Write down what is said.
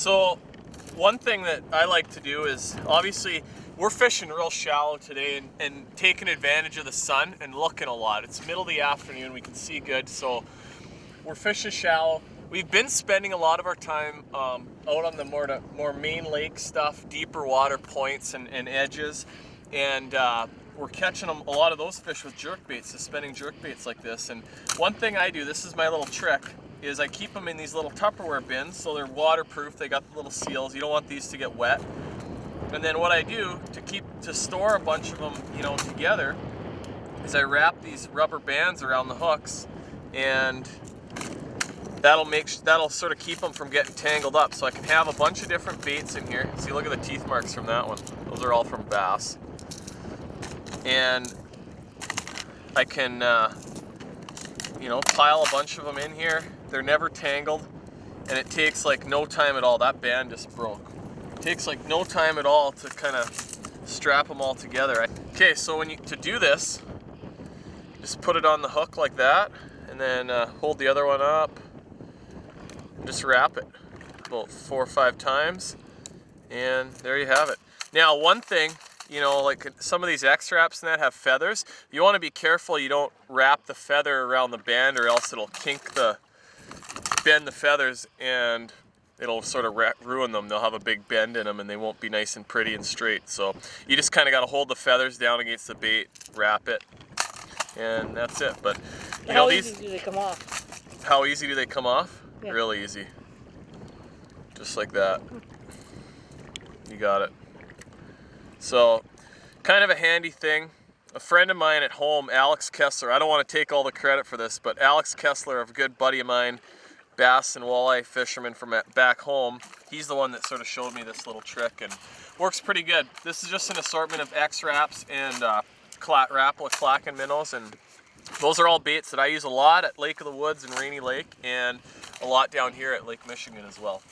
So one thing that I like to do is, obviously we're fishing real shallow today and taking advantage of the sun and looking a lot. It's middle of the afternoon, we can see good, so we're fishing shallow. We've been spending a lot of our time out on the more main lake stuff, deeper water points and edges, and we're catching a lot of those fish with jerk baits, suspending jerk baits like this. And one thing I do, this is my little trick, is I keep them in these little Tupperware bins, so they're waterproof. They got the little seals. You don't want these to get wet. And then what I do to store a bunch of them, together, is I wrap these rubber bands around the hooks, and that'll sort of keep them from getting tangled up. So I can have a bunch of different baits in here. See, look at the teeth marks from that one. Those are all from bass. And I can, pile a bunch of them in here. They're never tangled, and it takes like no time at all. That band just broke. It takes like no time at all to kind of strap them all together. Okay, so to do this, just put it on the hook like that, and then hold the other one up, and just wrap it about 4 or 5 times, and there you have it. Now, one thing, like some of these X-wraps and that have feathers, you want to be careful you don't wrap the feather around the band, or else it'll bend the feathers and it'll sort of ruin them. They'll have a big bend in them and they won't be nice and pretty and straight. So you just kind of got to hold the feathers down against the bait, wrap it, and that's it. But how easy do they come off? How easy do they come off? Yeah. Really easy. Just like that. You got it. So, kind of a handy thing. A friend of mine at home, Alex Kessler, I don't want to take all the credit for this, but Alex Kessler, a good buddy of mine, bass and walleye fisherman from back home, he's the one that sort of showed me this little trick, and works pretty good. This is just an assortment of X-wraps and Rapala Clackin minnows, and those are all baits that I use a lot at Lake of the Woods and Rainy Lake, and a lot down here at Lake Michigan as well.